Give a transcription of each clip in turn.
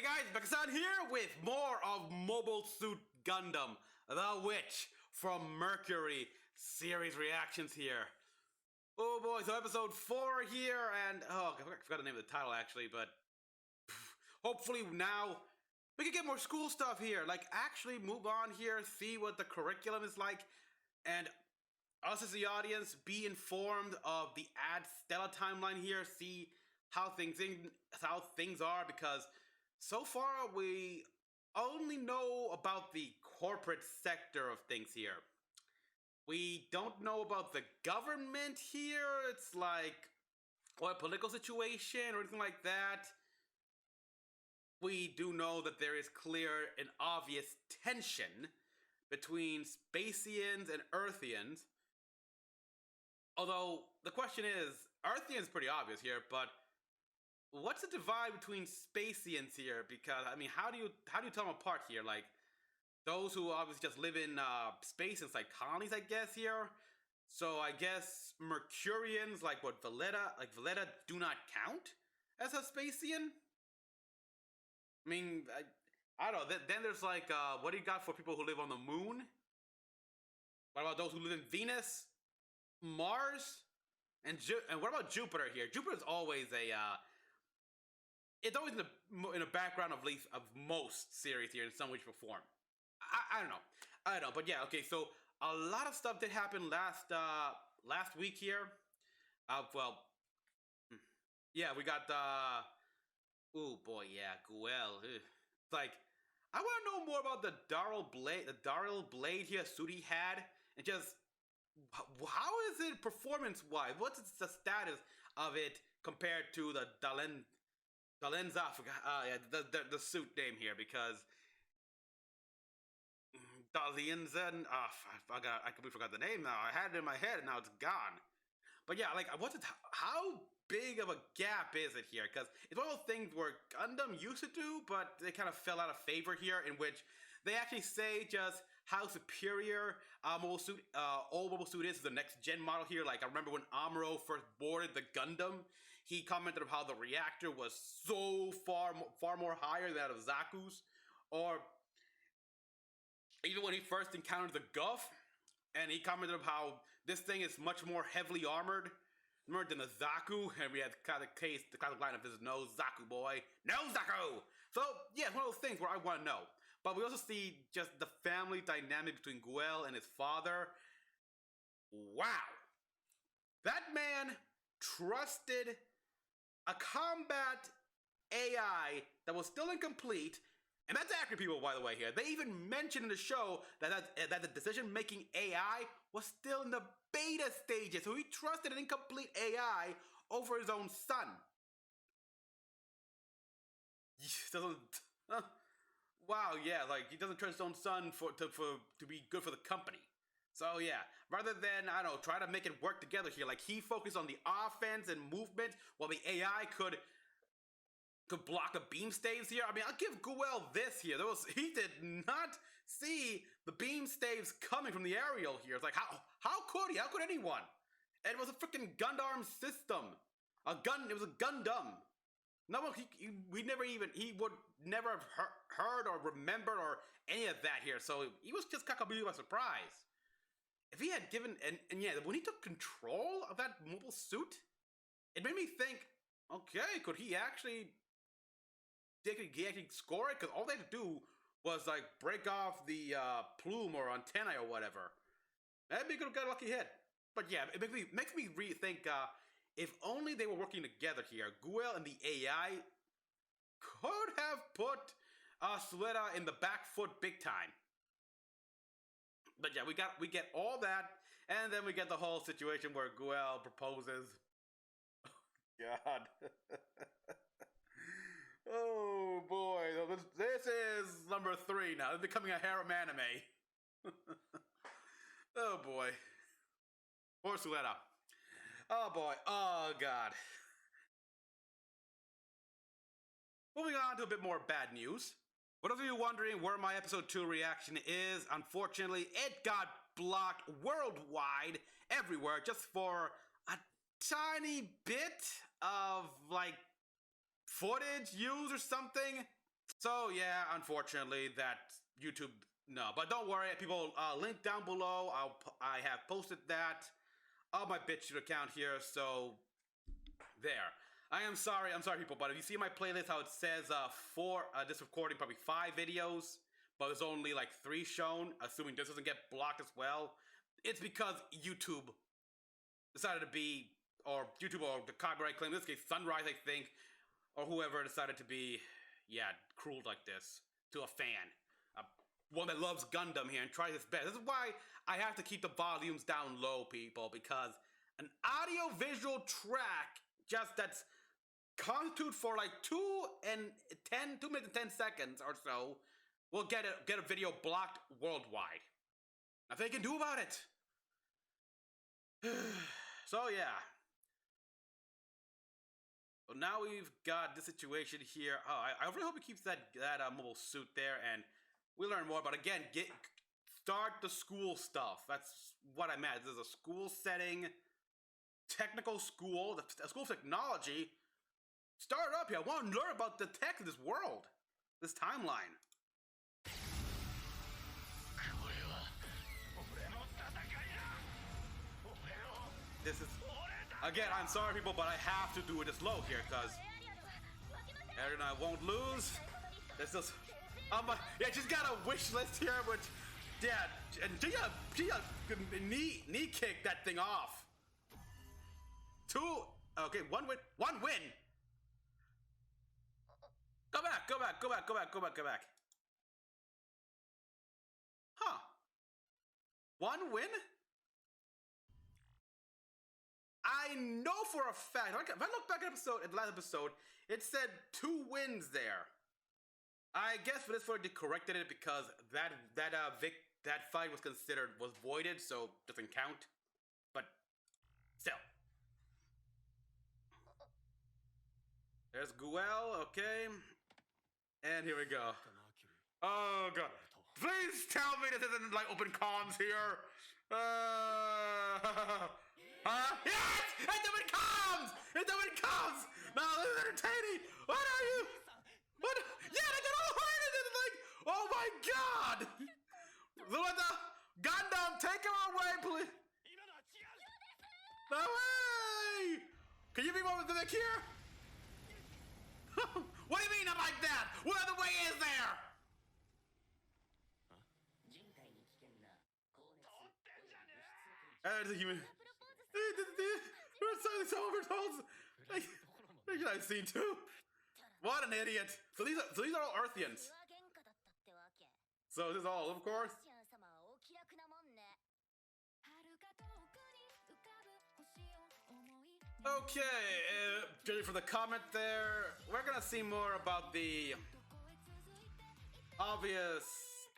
guys, Mecha-san here with more of Mobile Suit Gundam, The Witch from Mercury series reactions here. Oh boy, so episode 4 here, and I forgot the name of the title actually, but hopefully now we can get more school stuff here. Like, actually move on here, see what the curriculum is like, and us as the audience be informed of the Ad Stella timeline here, see how things are, because so far we only know about the corporate sector of things here. We don't know about the government here. It's like, what, political situation or anything like that. We do know that there is clear and obvious tension between Spacians and Earthians. Although the question is, Earthians pretty obvious here, but what's the divide between Spacians here? Because I mean, how do you tell them apart here? Like, those who obviously just live in space, it's like colonies, I guess here. So I guess Mercurians, like what Valletta do not count as a Spacian. I mean, I don't know. Then there's like, what do you got for people who live on the moon? What about those who live in Venus, Mars, and what about Jupiter here? Jupiter's always it's always in the background of least of most series here in some way, shape, or form. I don't know, but yeah, okay. So a lot of stuff did happen last week here. Yeah, we got oh boy, yeah, Guel. It's like, I want to know more about the Darrell blade here suit he had, and just how is it performance-wise? What's the status of it compared to the Dalenza? The suit name here, because Dalienzen. I completely forgot the name now. I had it in my head and now it's gone. But yeah, like, how big of a gap is it here? Because it's one of those things where Gundam used to do, but they kind of fell out of favor here, in which they actually say just how superior old Mobile Suit is to the next gen model here. Like, I remember when Amuro first boarded the Gundam, he commented of how the reactor was so far more higher than that of Zaku's, or even when he first encountered the Guff, and he commented of how this thing is much more heavily armored than the Zaku, and we had the classic line of this: "No Zaku, boy, no Zaku." So yeah, it's one of those things where I want to know. But we also see just the family dynamic between Guel and his father. Wow, that man trusted a combat AI that was still incomplete. And that's accurate, people, by the way, here. They even mentioned in the show that the decision-making AI was still in the beta stages, so he trusted an incomplete AI over his own son. Wow, yeah, like, he doesn't trust his own son to be good for the company. So yeah, rather than, I don't know, try to make it work together here, like, he focused on the offense and movement, while the AI could block the beam staves here. I mean, I'll give Guel this here. He did not see the beam staves coming from the aerial here. It's like, how could he? How could anyone? And it was a freaking Gundam system. It was a Gundam. No one, he would never have heard or remembered or any of that here. So he was just completely by surprise. If he had given, and yeah, when he took control of that mobile suit, it made me think, okay, could he actually score it? Because all they had to do was, like, break off the plume or antennae or whatever. Maybe he could have got a lucky hit. But yeah, it makes me rethink, if only they were working together here, Guel and the AI could have put Suletta in the back foot big time. But yeah, we get all that, and then we get the whole situation where Guel proposes. God. Oh boy, this is number 3 now. It's becoming a harem anime. Oh boy. Poor Suletta. Oh boy. Oh god. Moving on to a bit more bad news. For those of you wondering where my episode 2 reaction is, unfortunately, it got blocked worldwide, everywhere, just for a tiny bit of, like, footage used or something. So yeah, unfortunately, that YouTube no. But don't worry, people. Link down below. I have posted that on my BitChute account here. So there. I'm sorry, people. But if you see my playlist, how it says this recording probably 5 videos, but there's only like 3 shown. Assuming this doesn't get blocked as well, it's because YouTube decided to be, or YouTube or the copyright claim, in this case Sunrise, I think, or whoever decided to be, yeah, cruel like this to a fan, one that loves Gundam here and tries his best. This is why I have to keep the volumes down low, people, because an audio-visual track just that's constitute for like 2 minutes and 10 seconds or so will get a video blocked worldwide. Nothing they can do about it. So yeah. So now we've got this situation here. Oh, I really hope he keeps that mobile suit there, and we learn more. But again, start the school stuff. That's what I meant. This is a school setting, technical school, a school of technology. Start up here. I want to learn about the tech of this world, this timeline. This is, again, I'm sorry, people, but I have to do it this low here, because Aaron and I won't lose. This is, yeah, she's got a wish list here, which, yeah, and she knee kick that thing off. 2, okay, 1 win, 1 win. Go back. Huh. 1 win? I know for a fact, if I look back at the last episode, it said 2 wins there. I guess for this one they corrected it because that fight was voided, so doesn't count. But still. There's Guel, okay. And here we go. Oh god. Please tell me this isn't like open comms here. Yes! It's open comms! It's open comms! Now this is entertaining! What are you? What? Yeah, they got all hiding it! Like, oh my god! Suletta, Gundam, take him away, please! No way! Can you be more specific here? What do you mean not like that? What other way is there? There's a human. I've seen too. What an idiot! So these are all Earthians. So this is all, of course. Okay, judging from the comment there, we're gonna see more about the obvious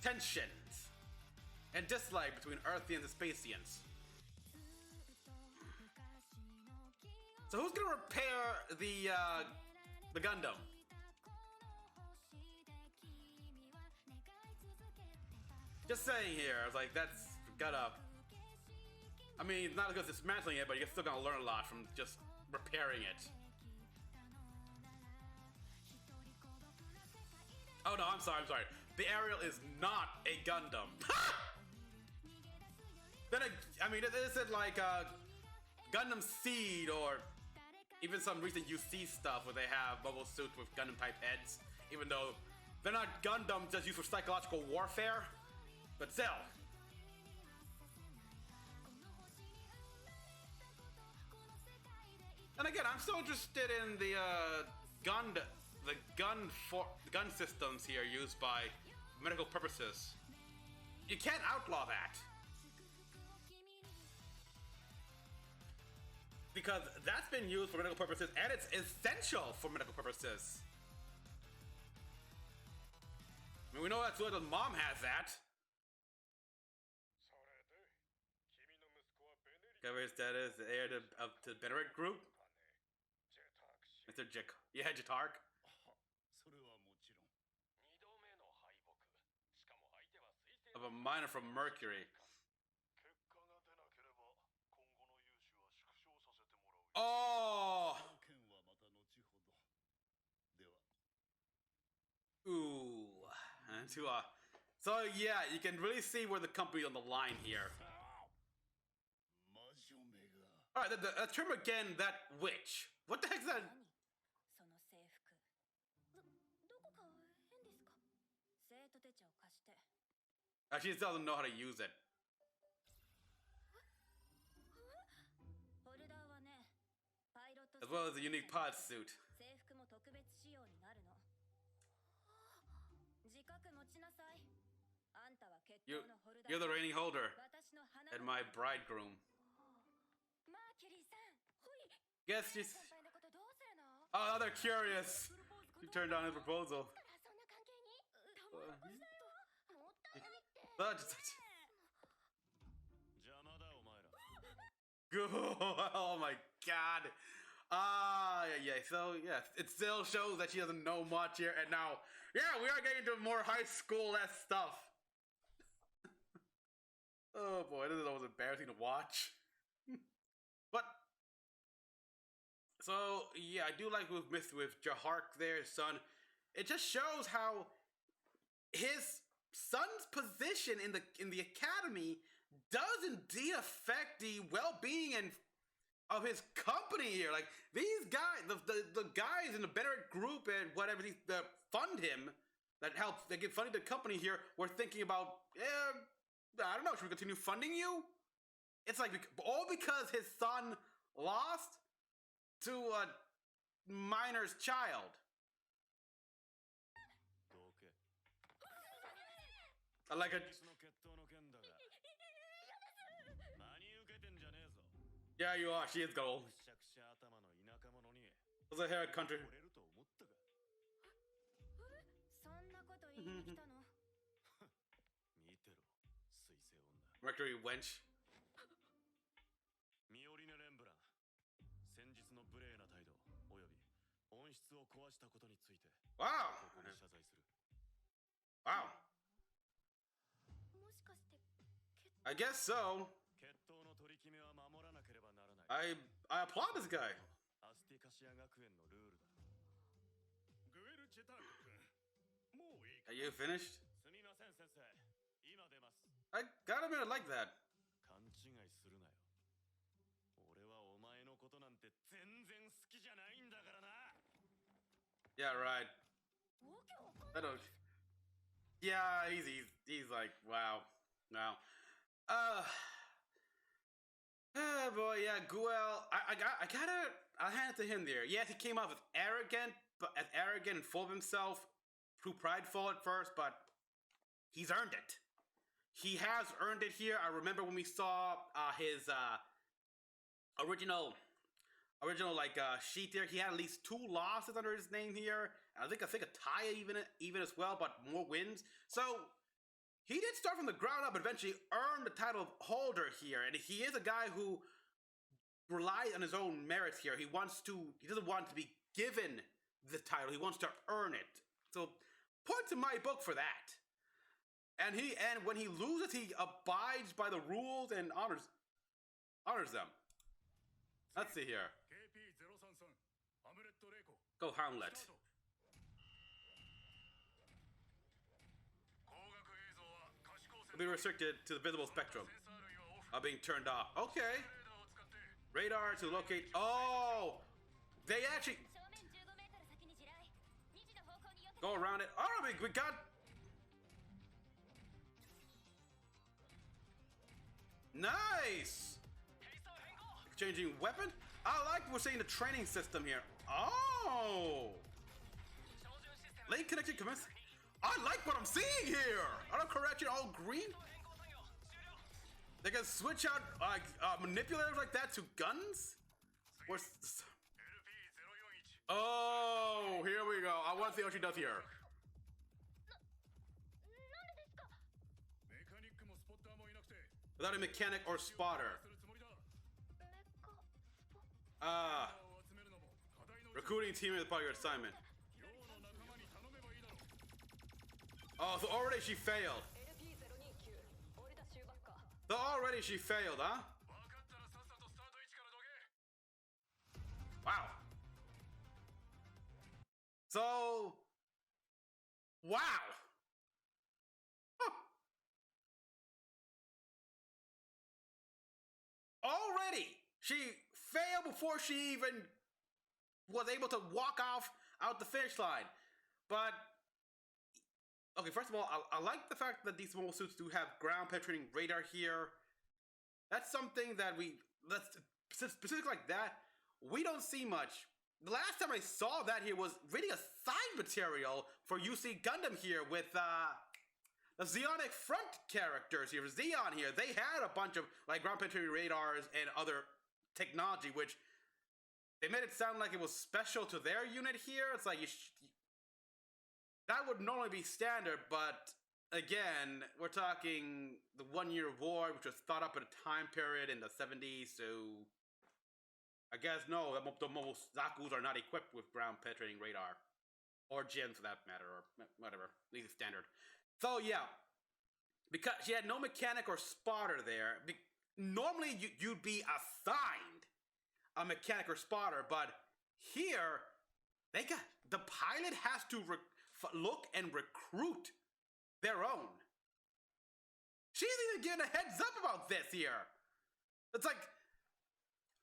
tensions and dislike between Earthians and Spacians. So who's gonna repair the Gundam? Just saying here, I was like, that's gotta. I mean, it's not as good as dismantling it, but you're still gonna learn a lot from just repairing it. Oh no, I'm sorry. The Ariel is not a Gundam. Then I mean, is it like Gundam Seed or even some recent UC stuff where they have mobile suits with Gundam type heads, even though they're not Gundam just used for psychological warfare, but still. And again, I'm so interested in the gun systems here used by medical purposes. You can't outlaw that. Because that's been used for medical purposes and it's essential for medical purposes. I mean, we know that Suletta's mom has that. Discovery status, the heir to the Benedict group. Mr. Jatark. Of a miner from Mercury. Oh! to So yeah, you can really see where the company's on the line here. All right, the term again, that witch. What the heck is that? She just doesn't know how to use it. As well as a unique pod suit. You're the reigning holder and my bridegroom. Guess she's... Oh, they're curious. She turned down his proposal. Oh my god. Yeah. So yeah, it still shows that she doesn't know much here. And now, yeah, we are getting into more high school-esque stuff. Oh boy, this is always embarrassing to watch. But so yeah, I do like with Jahark there, son. It just shows how his son's position in the academy does indeed affect the well-being and of his company here. Like these guys, the guys in the better group and whatever that fund him, that give funding to the company here, were thinking about, I don't know, should we continue funding you? It's like all because his son lost to a minor's child. Like a... Yeah, you are. She is gold. What's the hair country? Mercury wench. Wow. Wow. I guess so. I applaud this guy. Are you finished? I gotta admit, I like that. Yeah, right. I don't. Yeah, he's like, wow. Oh boy, yeah, Guel. I'll hand it to him there. Yes, he came off as arrogant and full of himself, too prideful at first, but he's earned it. He has earned it here. I remember when we saw his original sheet there. He had at least 2 losses under his name here. I think a tie even as well, but more wins. So he did start from the ground up, but eventually earned the title holder here. And he is a guy who relies on his own merits here. He doesn't want to be given the title. He wants to earn it. So points in my book for that. And when he loses, he abides by the rules and honors them. Let's see here. Go Hamlet. Be restricted to the visible spectrum of being turned off. Okay. Radar to locate. Oh, they actually go around it. All right, we got. Nice. Exchanging weapon. I like what we're seeing the training system here. Oh. Lane connection commence. I like what I'm seeing here! Auto correction, all green? They can switch out manipulators like that to guns? Oh, here we go. I want to see what she does here. Without a mechanic or spotter. Recruiting team is part of your assignment. Oh, so already she failed. Huh? Wow. So, wow. already she failed before she even was able to walk out the finish line. But okay, first of all, I like the fact that these mobile suits do have ground penetrating radar here. That's something that that's specific like that. We don't see much. The last time I saw that here was really a side material for UC Gundam here with the Zeonic front characters here. Zeon here, they had a bunch of like ground penetrating radars and other technology, which they made it sound like it was special to their unit here. It's like that would normally be standard, but again, we're talking the 1 year war, which was thought up at a time period in the 70s, so I guess no, the mobile Zakus are not equipped with ground penetrating radar. Or Gen for that matter, or whatever. At least it's standard. So yeah, because she had no mechanic or spotter there, normally you'd be assigned a mechanic or spotter, but here, the pilot has to look and recruit their own. She's even given a heads up about this here. It's like,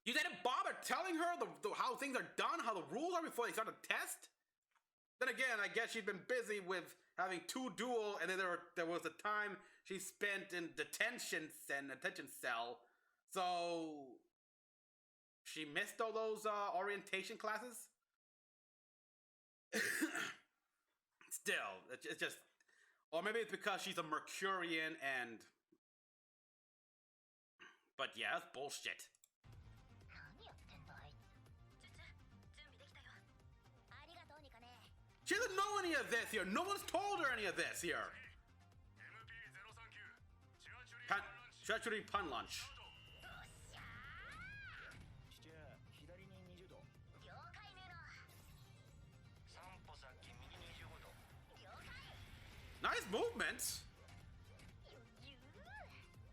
you didn't bother telling her how things are done, how the rules are before they start the test? Then again, I guess she's been busy with having 2 duel, and then there was a time she spent in detention cell, so she missed all those orientation classes? Still, it's just, or maybe it's because she's a Mercurian and, but yeah, that's bullshit. She doesn't know any of this here. No one's told her any of this here. Treachery pun lunch. Nice movements.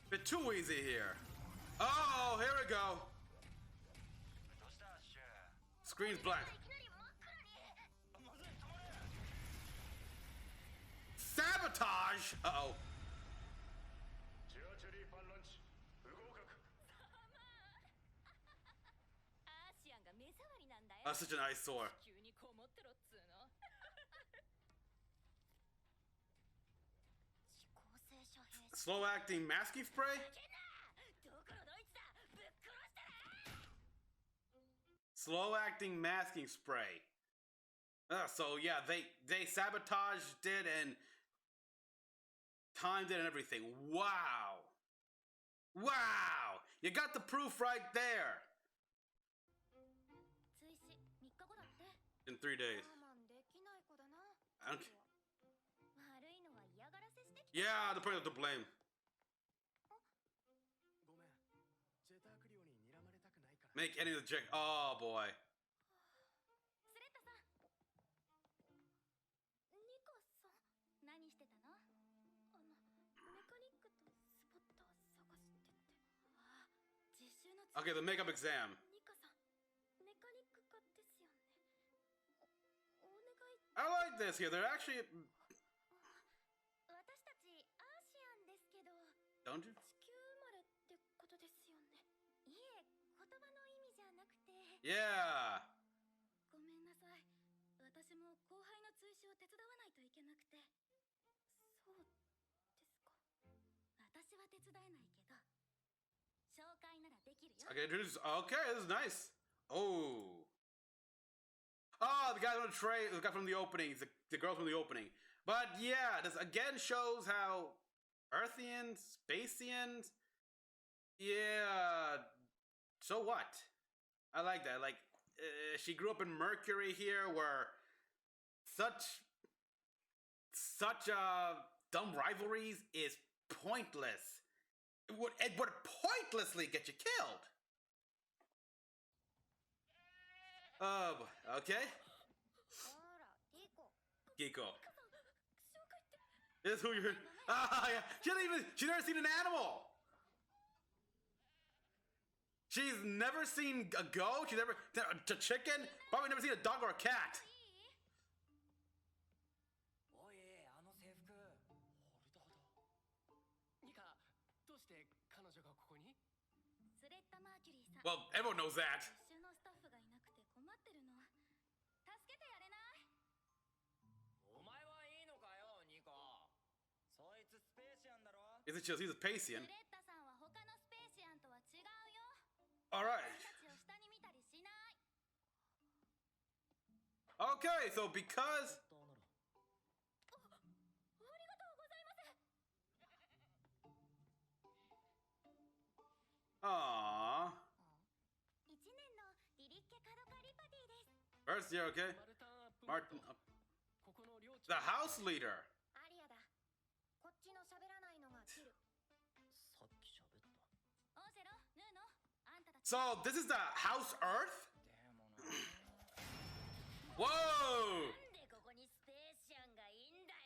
Bit too easy here. Oh, here we go. Screen's blank. Sabotage! Uh-oh. That's such an eyesore. Slow-acting masking spray? Slow-acting masking spray. So yeah, they sabotaged it and timed it and everything. Wow. Wow! You got the proof right there. In 3 days. Okay. Yeah, the point of the blame. Make any of the check. Oh boy. Okay, the makeup exam. I like this here. They're actually. Don't you? Yeah. Okay, introduce. Okay, this is nice. Oh. Oh, the guy on the tray, the guy from the opening, the girl from the opening. But yeah, this again shows how Earthians, Spacians, yeah. So what? I like that. Like, she grew up in Mercury here, where such dumb rivalries is pointless. It would pointlessly get you killed. Okay. Geeko. This is who you're. Ah, yeah. She's never seen an animal. She's never seen a goat. She's never a chicken. Probably never seen a dog or a cat. Well, everyone knows that. Is it just he's a Pacian? Alright. Okay, so because... Aww. First year, okay. Martin, the house leader. So this is the House Earth? Whoa!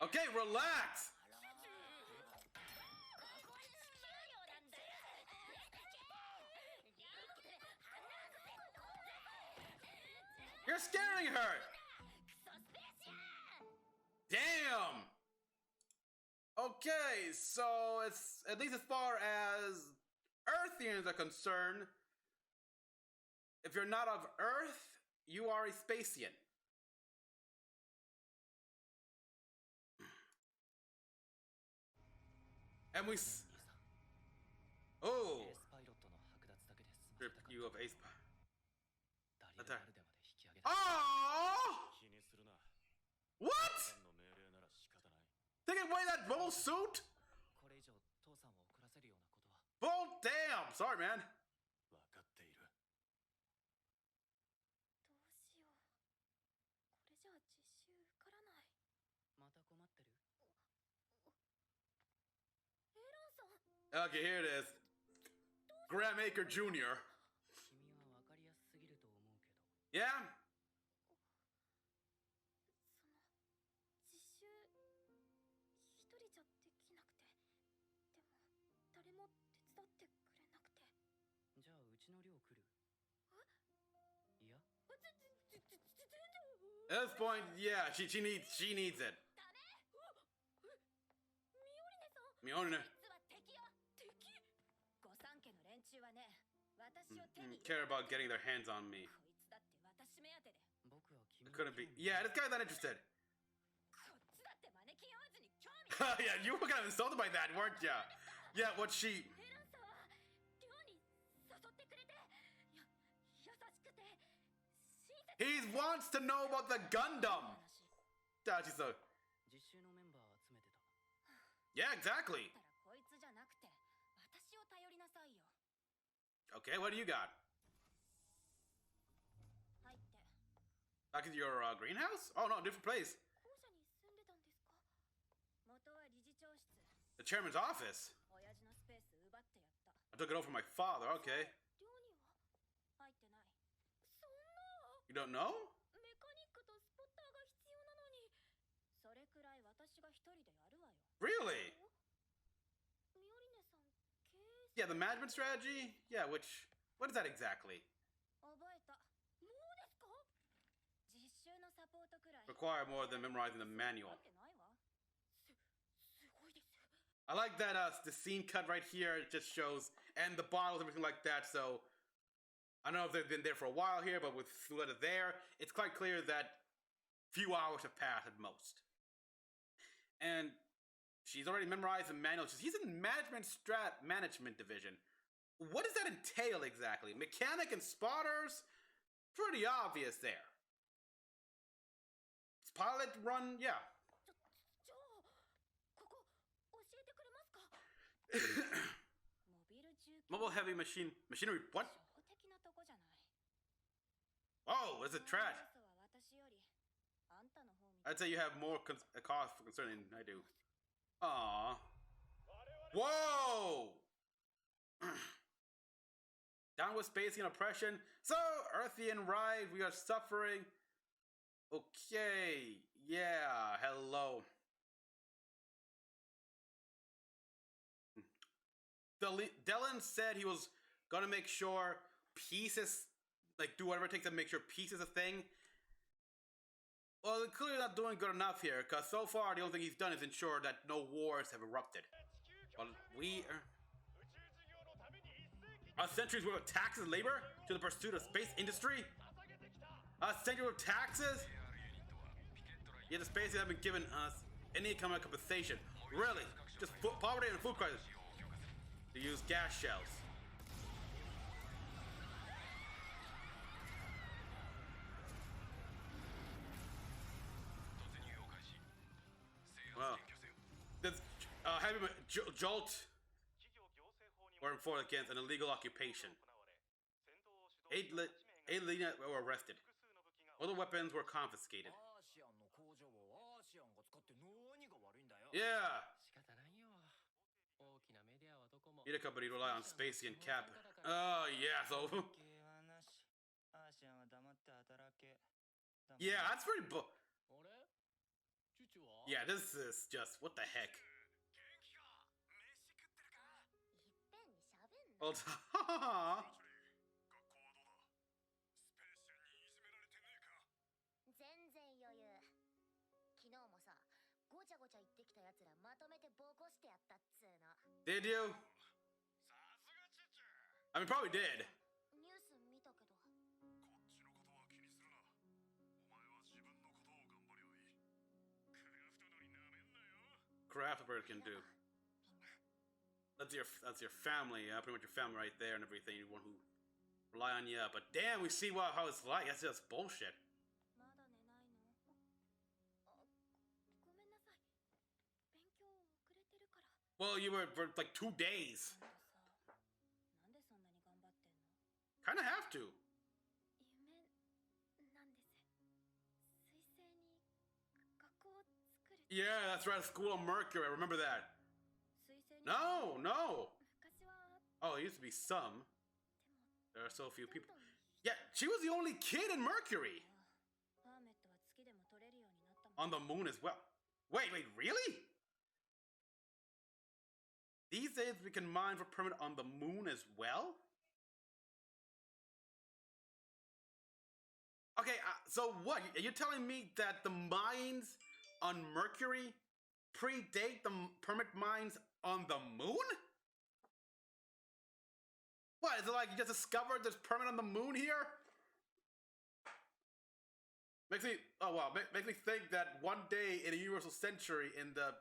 Okay, relax. You're scaring her! Damn! Okay, so it's, at least as far as Earthians are concerned, if you're not of Earth, you are a Spacian. And we... Oh! Strip you of ace... Attack. Oh! What? Taking away that bubble suit? Well, damn! Sorry, man. Okay, here it is. Graham Acre Jr. Yeah? At this point, yeah, she needs it. Mione. Care about getting their hands on me. It couldn't be. Yeah, this guy's not interested. Yeah, you were kind of insulted by that, weren't ya? Yeah, what she... He wants to know about the Gundam. Yeah, exactly. Okay, what do you got? Back in your greenhouse? Oh no, different place. The chairman's office? I took it over from my father, okay. You don't know? Really? Yeah, the management strategy? Yeah, what is that exactly? Require more than memorizing the manual. I like that the scene cut right here, it just shows, and the bottles, everything like that, so I don't know if they've been there for a while here, but with Suletta there, it's quite clear that few hours have passed at most. And she's already memorized the manual. He's in management division. What does that entail exactly? Mechanic and spotters? Pretty obvious there. Pilot run, yeah. Mobile heavy machinery, what? Oh, it's a trash. I'd say you have more cause for concern than I do. Aww. Whoa! Down with Spacian oppression. So, Earthian ride, we are suffering. Okay, yeah, hello. Dylan said he was gonna make sure peace is, like, do whatever it takes to make sure peace is a thing. Well, they're clearly not doing good enough here, because so far the only thing he's done is ensure that no wars have erupted. Well, we are... A century's worth of taxes and labor to the pursuit of space industry? A century worth of taxes? Yet the space haven't given us any economic compensation. Really? Just poverty and food crisis. To use gas shells. Wow. This heavy jolt were enforced against an illegal occupation. Eight leaders were arrested. Other weapons were confiscated. Yeah. Either company rely on Spacey and Cap. Oh yeah, so yeah, that's pretty yeah, this is just what the heck. Well, did you? I mean, probably did. Craft whatever it can do. That's your family, pretty much your family right there and everything. You want who rely on you, but damn, we see how it's like. That's just bullshit. Well, you were for like 2 days. Kinda have to. Yeah, that's right, School of Mercury, I remember that. No. Oh, it used to be some. There are so few people. Yeah, she was the only kid in Mercury. On the moon as well. Wait, really? These days we can mine for permit on the moon as well? Okay, so what? Are you telling me that the mines on Mercury predate the permit mines on the moon? What, is it like you just discovered there's permit on the moon here? Makes me think that one day in a universal century, in the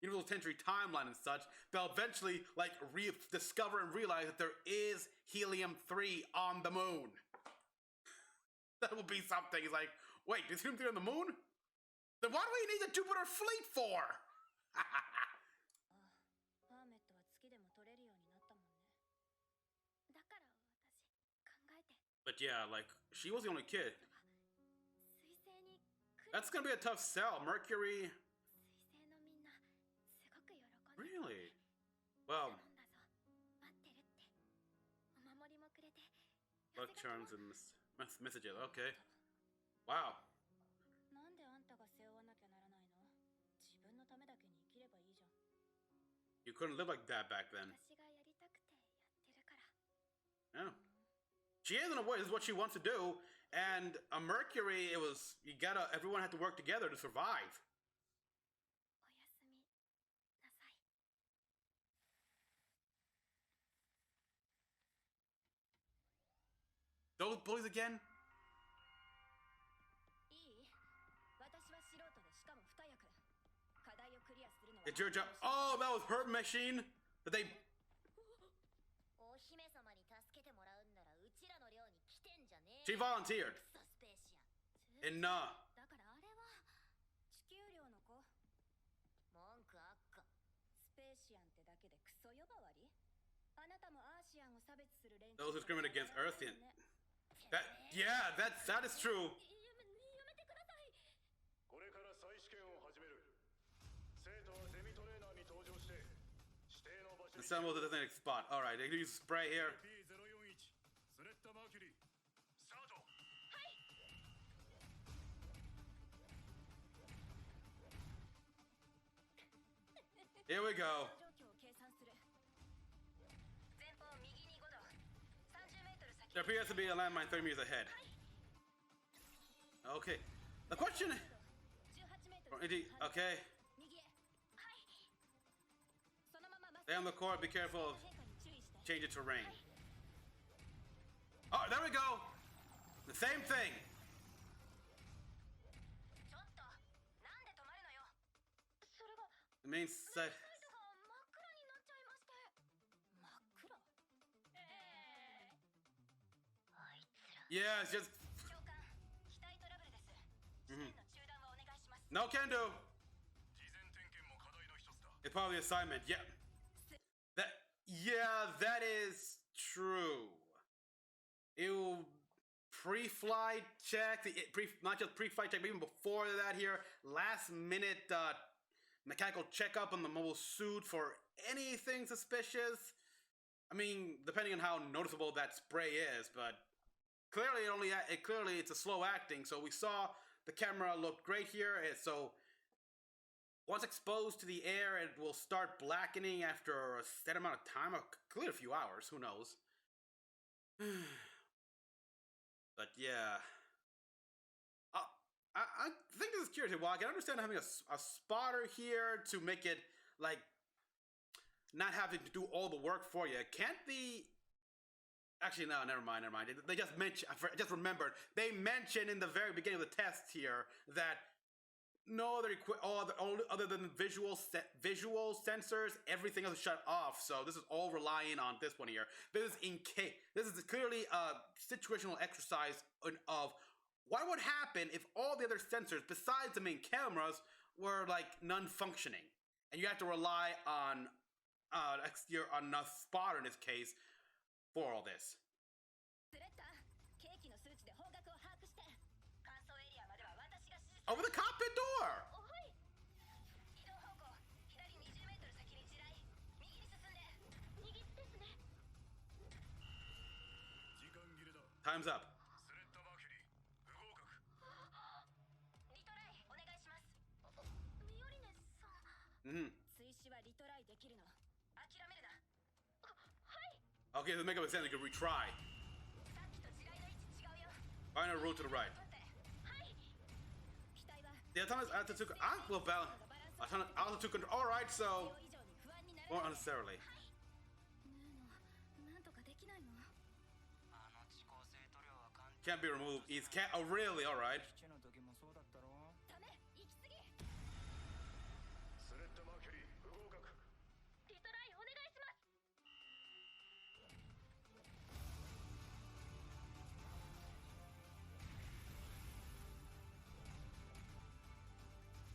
universal century timeline and such, they'll eventually like rediscover and realize that there is helium-3 on the moon. That will be something. It's like, wait, is helium-3 on the moon? Then what do we need the Jupiter fleet for? But yeah, like, she was the only kid. That's gonna be a tough sell. Mercury. Really? Well. Luck charms and messages. Okay. Wow. You couldn't live like that back then. Yeah. She is in a way, this is what she wants to do. And a Mercury, everyone had to work together to survive. Those bullies again? It's your job. Oh, that was her machine that they. She volunteered. And those who discriminate against Earthian. That is true. Assemble the designated spot. Alright, they use spray here. Here we go. There appears to be a landmine 30 meters ahead. Okay. The question. Okay. Stay on the court. Be careful of change of terrain. Oh, there we go. The same thing. It means that. Yeah, it's just. No can do. It's part of the assignment. Yeah. That is true. It'll pre-flight check, not just pre-flight check, but even before that here, last minute mechanical checkup on the mobile suit for anything suspicious. I mean, depending on how noticeable that spray is, but clearly it's a slow acting. So we saw the camera looked great here. So once exposed to the air, it will start blackening after a set amount of time, clearly a few hours, who knows. But yeah, I think this is curious. Well, I can understand having a spotter here to make it like not having to do all the work for you. Can't the actually no, never mind. They just mentioned. I just remembered. They mentioned in the very beginning of the test here that no other than visual sensors, everything else is shut off. So this is all relying on this one here. This is clearly a situational exercise of what would happen if all the other sensors besides the main cameras were like non-functioning, and you have to rely on a spotter in this case for all this. Over the cockpit door! Time's up. Okay, let's make up a sense. You can retry. Find a route to the right. The autonomous altitude will balance. Altitude control. All right, so more unnecessarily. Can't be removed. Oh, really? All right.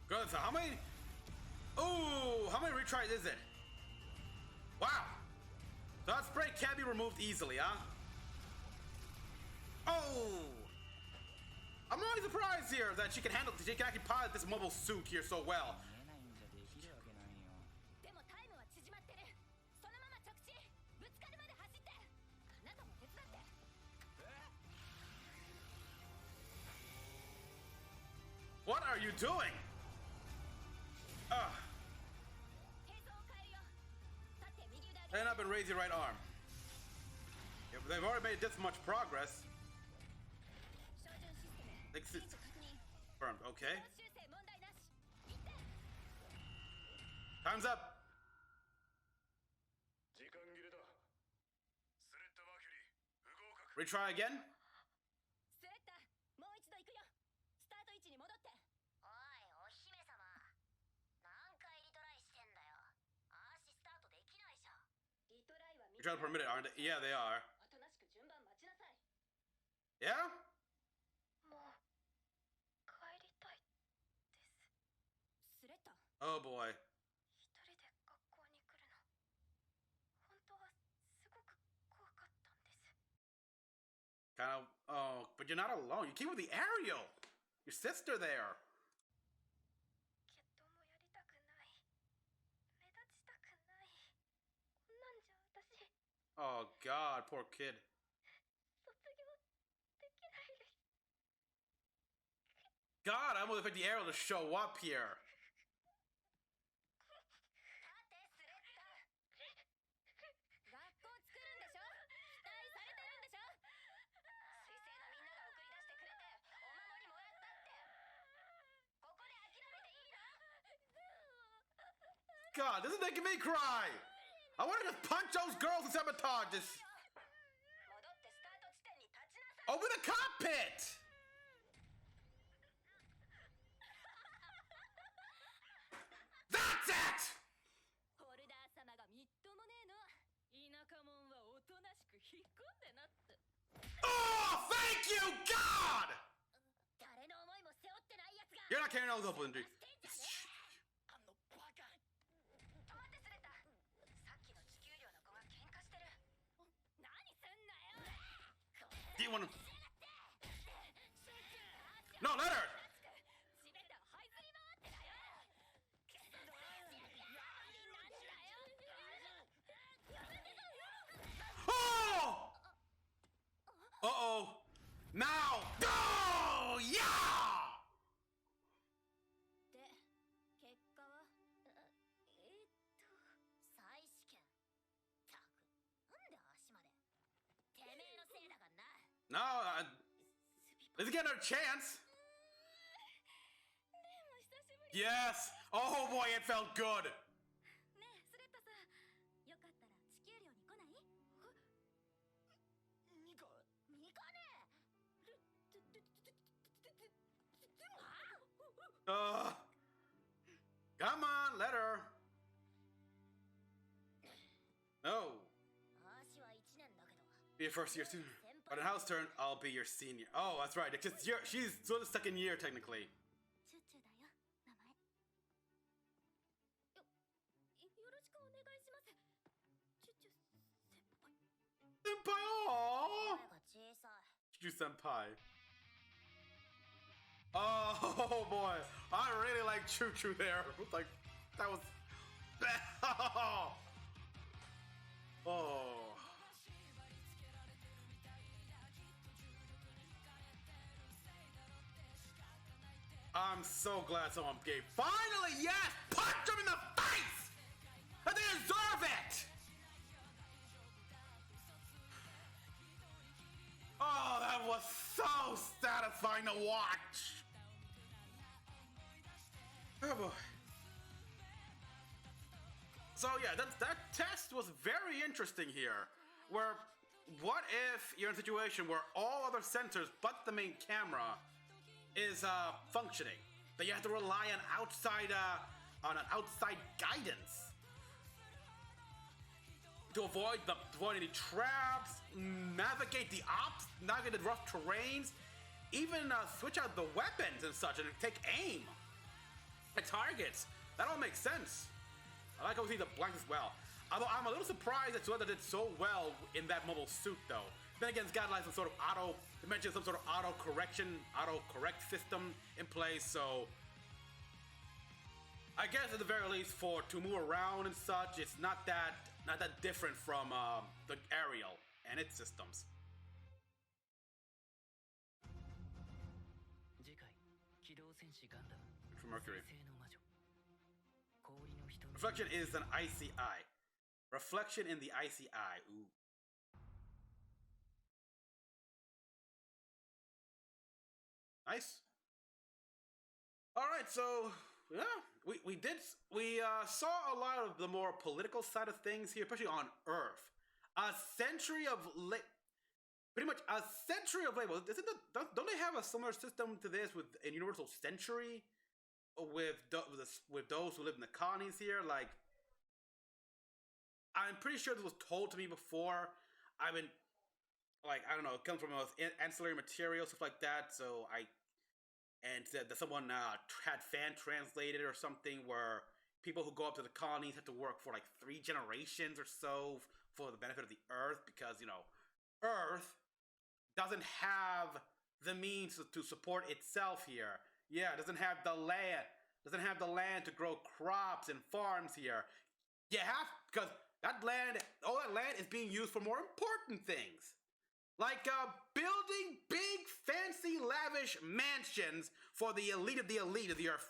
Good. So how many retries is it? Wow. So that spray can't be removed easily, huh? Oh! I'm really surprised here that she can actually pilot this mobile suit here so well. What are you doing? Stand up and raise your right arm. Yeah, they've already made this much progress. Confirmed. Okay. Time's up. Retry again. Retry permitted, aren't they? Yeah, they are. Yeah? Oh boy. Kind of. Oh, but you're not alone. You came with the Ariel. Your sister there. Oh God, poor kid. God, I almost expect the Ariel to show up here. God, this is making me cry. I want to just punch those girls and sabotage this. Open the cockpit! That's it! Oh, thank you, God! You're not carrying all those open, dude. Do you want to... No, let her! Oh! Uh-oh. Now! Go! Yeah! No, let's get another chance. Yes. Oh boy, it felt good. Come on, let her. No. Be a first year student. But in house turn, I'll be your senior. Oh, that's right. Because she's still the second year, technically. Senpai, aww! Choo-choo-senpai. Oh boy, I really like Choo-choo there. Like, that was... Oh. I'm so glad someone gave. Finally, yes! Punch them in the face! And they deserve it! Oh, that was so satisfying to watch! Oh boy. So yeah, that test was very interesting here. Where, what if you're in a situation where all other sensors but the main camera is functioning? That you have to rely on an outside guidance to avoid any traps, navigate the rough terrains, even switch out the weapons and such, and take aim at targets. That all makes sense. I like how we see the blank as well. Although I'm a little surprised that Suletta did so well in that mobile suit, though. Then again, it's got like some sort of auto-correct system in place, so I guess at the very least to move around and such, it's not that different from the aerial and its systems. For Mercury. Reflection is an icy eye. Reflection in the icy eye. Ooh. Nice. All right, so yeah, we saw a lot of the more political side of things here, especially on Earth. Pretty much a century of labels. Don't they have a similar system to this with a universal century with those who live in the colonies here? Like, I'm pretty sure this was told to me before. I've been, like, I don't know, it comes from ancillary material, stuff like that. So said that someone had fan translated or something, where people who go up to the colonies have to work for like 3 generations or so for the benefit of the Earth, because, you know, Earth doesn't have the means to support itself here. Yeah, it doesn't have the land. Doesn't have the land to grow crops and farms here. Because all that land is being used for more important things. Like building big, fancy, lavish mansions for the elite of the elite of the earth.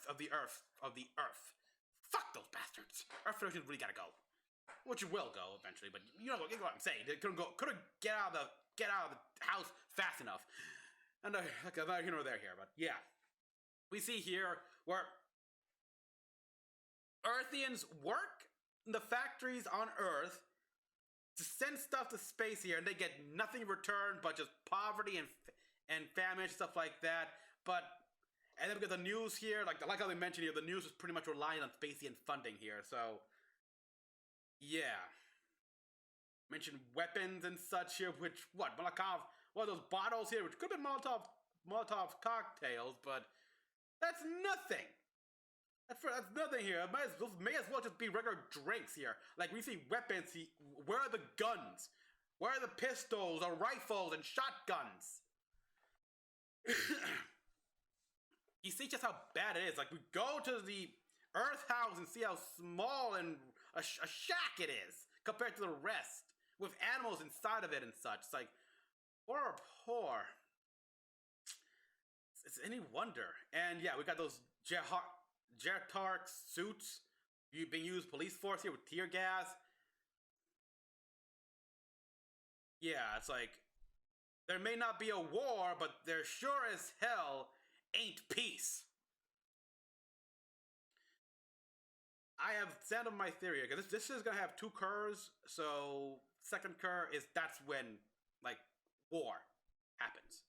Fuck those bastards. Earth Federation really gotta go. Which will go eventually, but you know what I'm saying. They couldn't get out of the house fast enough. And neither here nor there here, but yeah. We see here where Earthians work in the factories on Earth to send stuff to space here, and they get nothing in return but just poverty and famine, stuff like that. But and then we get the news here, like how they mentioned here, the news is pretty much relying on Spacey and funding here. So yeah, mentioned weapons and such here, which what Molotov, one of those bottles here, which could have been Molotov cocktails, but that's nothing. That's nothing here. May as well just be regular drinks here. Like we see weapons. Where are the guns? Where are the pistols or rifles and shotguns? You see just how bad it is. Like we go to the Earth house and see how small and a shack it is compared to the rest, with animals inside of it and such. It's like poor. It's any wonder. And yeah, we got those Jertark suits being used police force here with tear gas. Yeah, it's like there may not be a war, but there sure as hell ain't peace. I have set up my theory because this is gonna have two curves. So second curve is that's when like war happens,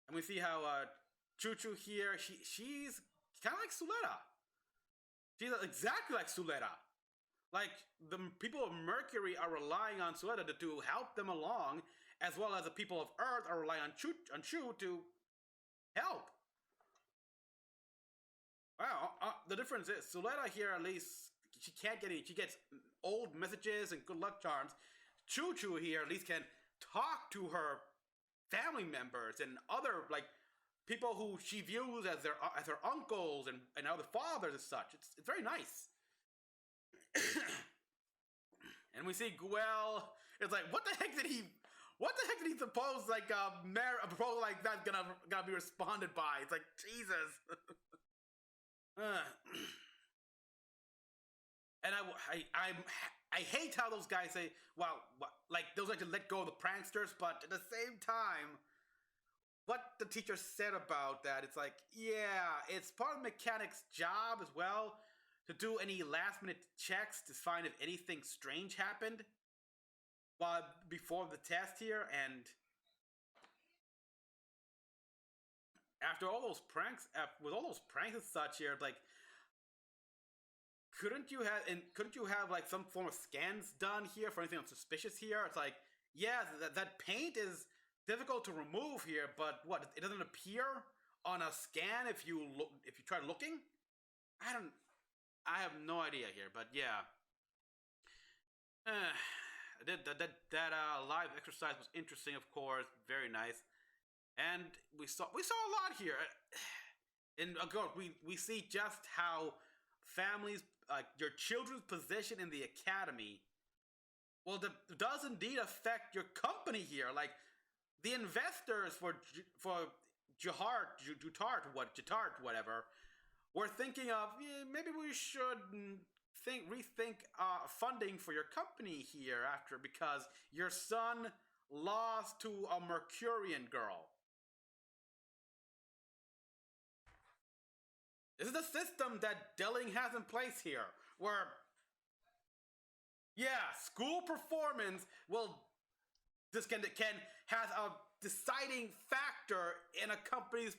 and we see how Choo Choo here she's kind of like Suletta. She's exactly like Suletta. Like the people of Mercury are relying on Suletta to help them along, as well as the people of Earth are relying on Choo to help. Wow, the difference is Suletta here at least she can't get any. She gets old messages and good luck charms. Choo Choo here at least can talk to her family members and other like people who she views as her uncles and other fathers and such. It's very nice. And we see Guel. It's like what the heck did he suppose like a proposal like that gonna be responded by? It's like Jesus. And I hate how those guys say, well, like those like to let go of the pranksters, but at the same time, what the teacher said about that, it's like, yeah, it's part of the mechanic's job as well to do any last minute checks to find if anything strange happened before the test here, and after all those pranks, with all those pranks and such here, like, couldn't you have like some form of scans done here for anything suspicious here? It's like, yeah, that paint is difficult to remove here, but what? It doesn't appear on a scan if you try looking. I have no idea here, but yeah. That live exercise was interesting, of course, very nice. And we saw a lot here. And we see just how families, your children's position in the academy, well, does indeed affect your company here. Like the investors for Jutart, whatever, were thinking of maybe we should rethink funding for your company here because your son lost to a Mercurian girl. This is the system that Delling has in place here, where, yeah, school performance can have a deciding factor in a company's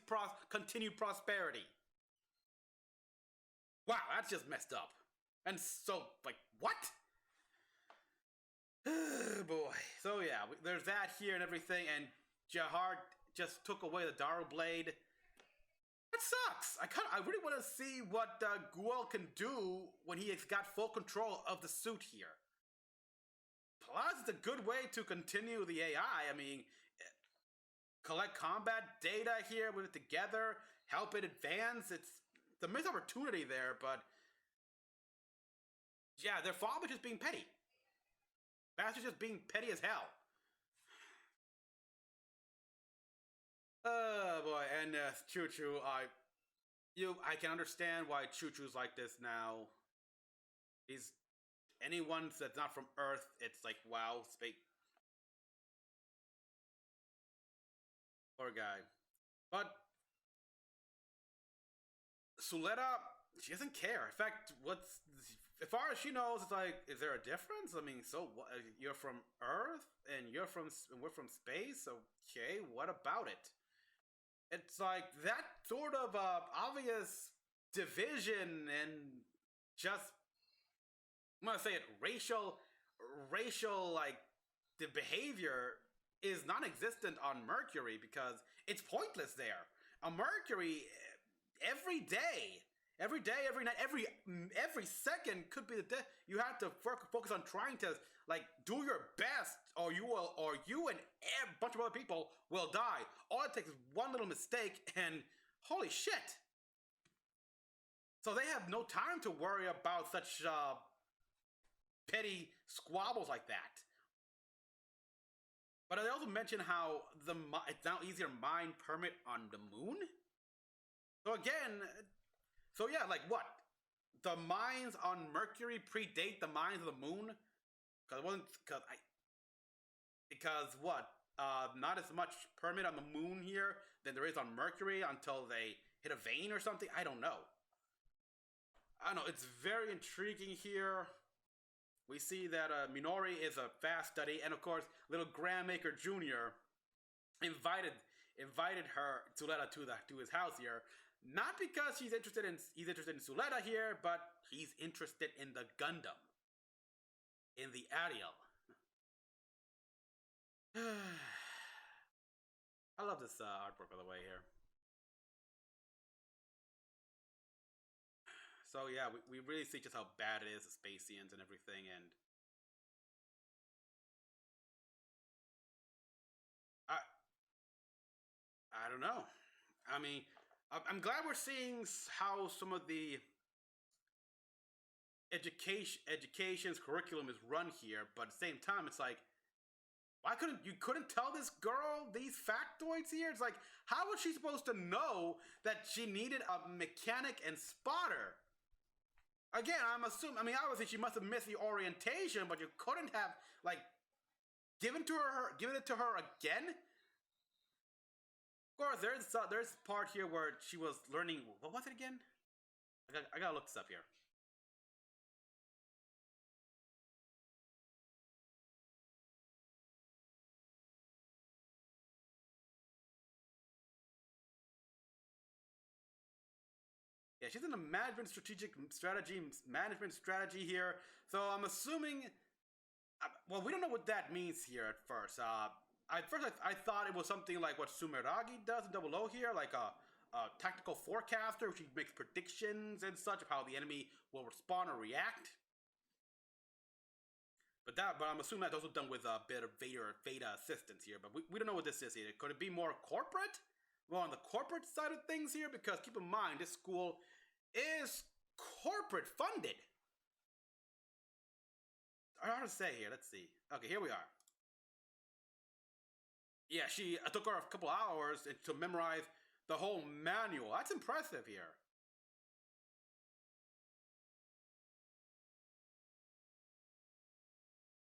continued prosperity. Wow, that's just messed up. And so, like, what? Boy. So yeah, there's that here and everything, and Jahar just took away the Daru blade. That sucks. I really want to see what Guel can do when he has got full control of the suit here. Plus, it's a good way to continue the AI. I mean, collect combat data here, put it together, help it advance. It's a missed opportunity there, but yeah, their father just being petty. Bastard's just being petty as hell. Oh boy, and Choo Choo, I can understand why Choo Choo's like this now. He's anyone that's not from Earth, it's like wow, space. Poor guy. But Suletta, she doesn't care. In fact, as far as she knows, it's like, is there a difference? I mean, so what? You're from Earth, and we're from space. Okay, what about it? It's like that sort of obvious division and just I'm gonna say it racial like the behavior is non-existent on Mercury because it's pointless there. On Mercury, every day, every night, every second could be the day. You have to focus on trying to like do your best, or you and a bunch of other people will die. All it takes is one little mistake, and holy shit! So they have no time to worry about such petty squabbles like that. But I also mentioned how it's now easier to mine permit on the moon. So again, so yeah, like what? The mines on Mercury predate the mines of the moon? Because what? Not as much permit on the moon here than there is on Mercury until they hit a vein or something. I don't know. It's very intriguing here. We see that Minori is a fast study, and of course, little Grandmaker Jr. invited her Suletta to his house here, not because he's interested in Suletta here, but he's interested in the Gundam, in the Ariel. I love this artwork, by the way, here. So yeah, we really see just how bad it is, the Spacians and everything, and I I don't know. I mean, I'm glad we're seeing how some of the education's curriculum is run here, but at the same time, it's like, why couldn't tell this girl these factoids here? It's like, how was she supposed to know that she needed a mechanic and spotter? Again, I'm assuming. I mean, obviously she must have missed the orientation, but you couldn't have like given it to her again. Of course, there's a part here where she was learning. What was it again? I gotta look this up here. Yeah, she's in a management strategy here. So I'm assuming. Well, we don't know what that means here at first. I thought it was something like what Sumeragi does in Double O here, like a tactical forecaster. She makes predictions and such of how the enemy will respond or react. But I'm assuming that's also done with a bit of Veda assistance here. But we don't know what this is here. Could it be more corporate? More on the corporate side of things here? Because keep in mind, this school is corporate funded. I don't know how to say here. Let's see. Okay, here we are. Yeah, it took her a couple hours to memorize the whole manual. That's impressive here.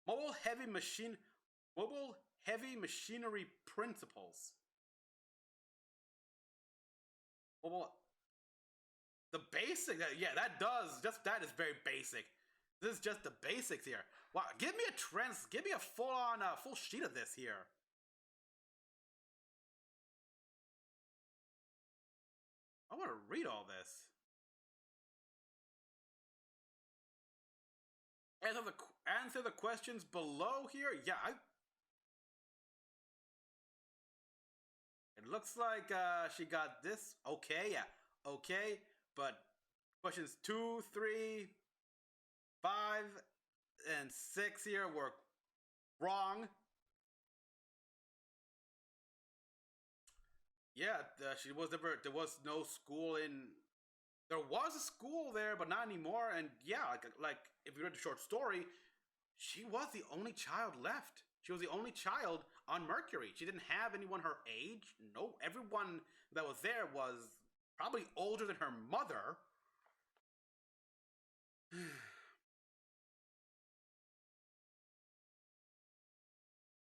Mobile heavy machinery principles. Mobile the basic yeah, that is very basic. This is just the basics here. Wow, give me a full sheet of this here. I want to read all this. Answer the questions below here. Yeah, it looks like she got this. Okay, yeah, okay, but questions 2, 3, 5, and 6 here were wrong. Yeah, she was never. There was no school in. There was a school there, but not anymore. And yeah, like if you read the short story, she was the only child left. She was the only child on Mercury. She didn't have anyone her age. No, everyone that was there was probably older than her mother.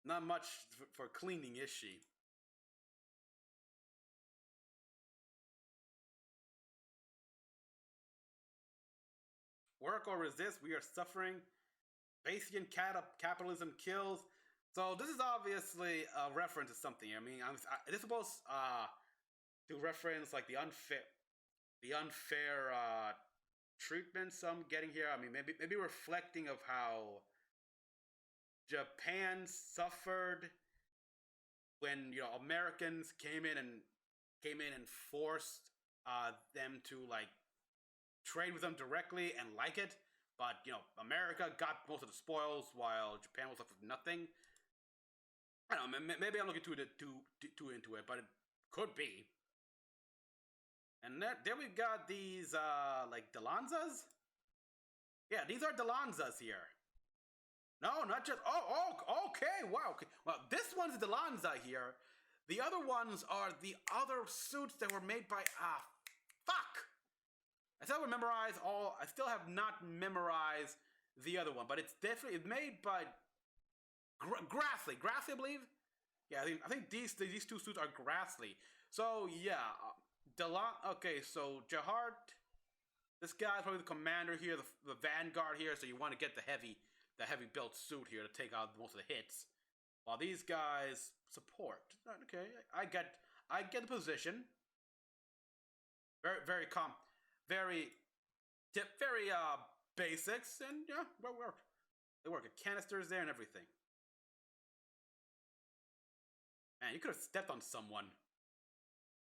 Not much for cleaning, is she? Work or resist, we are suffering. Bayesian capitalism kills. So this is obviously a reference to something. I mean, this is supposed to reference like the unfair treatments I'm getting here. I mean, maybe reflecting of how Japan suffered when Americans came in and forced them to like trade with them directly and like it. But America got most of the spoils while Japan was left with nothing. I don't know. Maybe I'm looking too into it, but it could be. And there we've got these like Delanzas. Yeah, these are Delanzas here. No, not just. Oh, okay. Wow. Okay. Well, this one's Delanza here. The other ones are the other suits that were made by fuck. I still haven't memorized all. I still have not memorized the other one, but it's definitely made by Grassley. Grassley, I believe. Yeah, I think these two suits are Grassley. So yeah, Okay, so Jahart. This guy's probably the commander here, the vanguard here. So you want to get the heavy built suit here to take out most of the hits, while these guys support. Okay, I get the position. Very basics, and yeah, they work. Canisters there and everything. Man, you could have stepped on someone.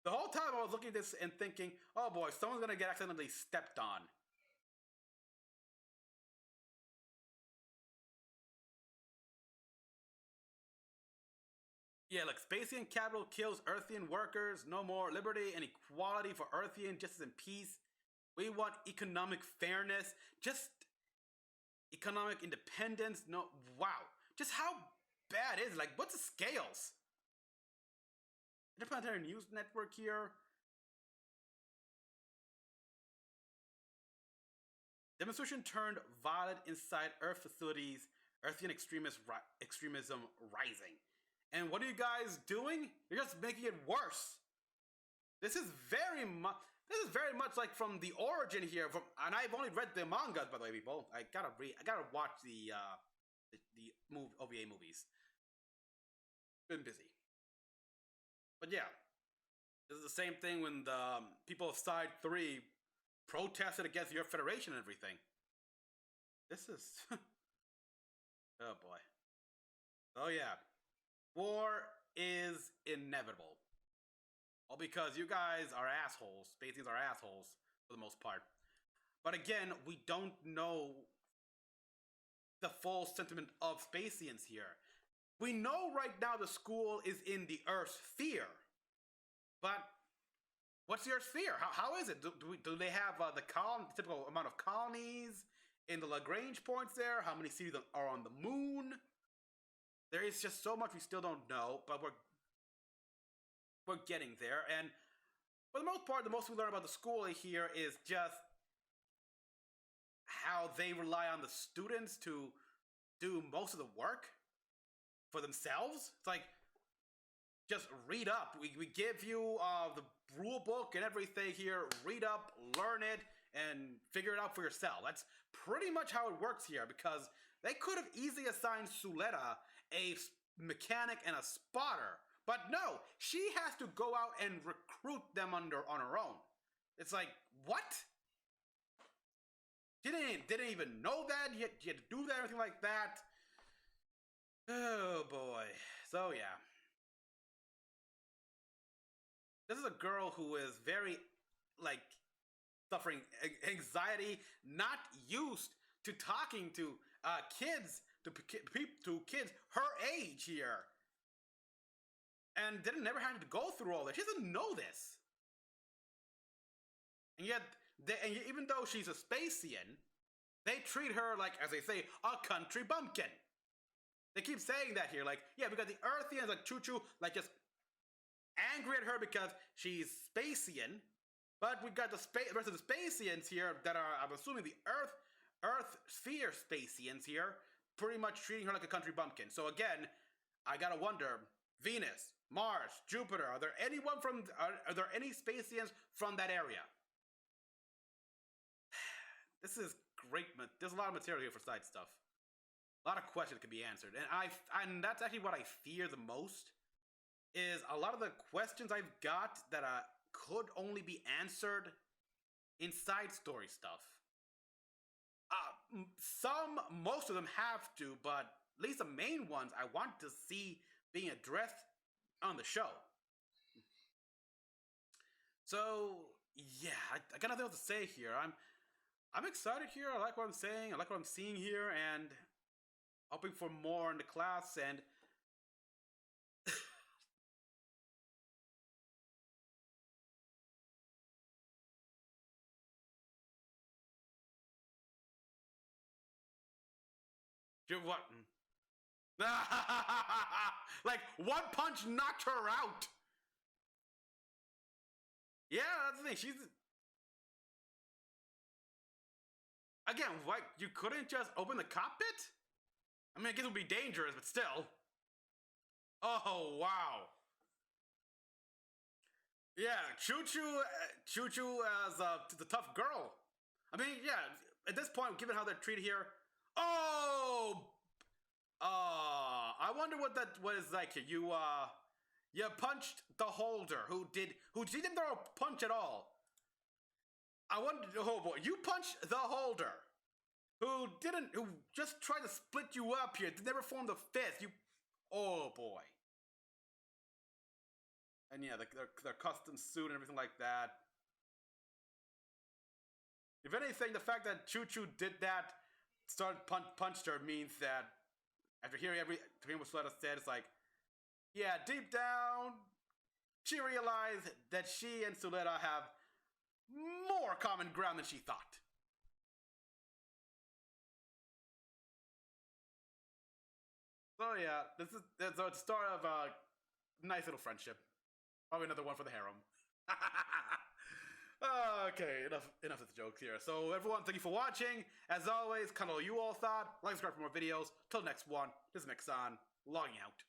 The whole time I was looking at this and thinking, oh boy, someone's gonna get accidentally stepped on. Yeah, look, Spacian capital kills Earthian workers. No more liberty and equality for Earthian, justice and peace. We want economic fairness. Just economic independence. No, wow. Just how bad is it? Like, what's the scales? Interplanetary News Network here. Demonstration turned violent inside Earth facilities. Earthian extremism rising. And what are you guys doing? You're just making it worse. This is very much like from the origin here. And I've only read the mangas, by the way, people. I gotta watch the OVA movies. Been busy. But yeah, this is the same thing when the people of Side 3 protested against your Federation and everything. This is... oh boy. Oh yeah. War is inevitable. All because you guys are assholes. Spacians are assholes for the most part. But again, we don't know the full sentiment of Spacians here. We know right now the school is in the Earth sphere. But what's the Earth sphere? How is it? Do they have the typical amount of colonies in the Lagrange points there? How many cities are on the moon? There is just so much we still don't know, but we're getting there. And for the most part, the most we learn about the school here is just how they rely on the students to do most of the work for themselves. It's like, just read up. We give you the rule book and everything here. Read up, learn it, and figure it out for yourself. That's pretty much how it works here, because they could have easily assigned Suletta a mechanic and a spotter. But no, she has to go out and recruit them on her own. It's like, what? Didn't even know that? You had to do that, anything like that? Oh boy. So yeah. This is a girl who is very, like, suffering anxiety, not used to talking to kids, to kids her age here. And didn't never have to go through all this. She doesn't know this. And yet, even though she's a Spacian, they treat her like, as they say, a country bumpkin. They keep saying that here, like, yeah, we got the Earthians, like, choo-choo, like, just angry at her because she's Spacian. But we got the rest of the Spacians here that are, I'm assuming, the Earth sphere Spacians here, pretty much treating her like a country bumpkin. So again, I gotta wonder, Venus, Mars, Jupiter, are there any Spacians from that area? this is great. There's a lot of material here for side stuff. A lot of questions can be answered, and that's actually what I fear the most. Is a lot of the questions I've got that could only be answered in side story stuff. Most of them have to, but at least the main ones I want to see being addressed on the show. So yeah, I got nothing else to say here. I'm excited here. I like what I'm saying. I like what I'm seeing here, and hoping for more in the class. And what? Like one punch knocked her out. Yeah, that's the thing. She's again. What? You couldn't just open the cockpit? I mean, I guess it would be dangerous, but still. Oh wow. Yeah, Choo Choo as the tough girl. I mean, yeah. At this point, given how they're treated here, oh, I wonder what that was like. You punched the holder who she didn't throw a punch at all. I wonder. Oh boy, you punched the holder who just tried to split you up here. Never formed a fist. You, oh boy. And yeah, their custom suit and everything like that. If anything, the fact that Choo Choo did that, punched her, means that after hearing what Suletta said, it's like, yeah, deep down, she realized that she and Suletta have more common ground than she thought. So yeah, this is the start of a nice little friendship. Probably another one for the harem. Okay, enough of the jokes here. So everyone, thank you for watching. As always, kind of you all thought. Like, subscribe for more videos. Till next one, this is Mecha-san, logging out.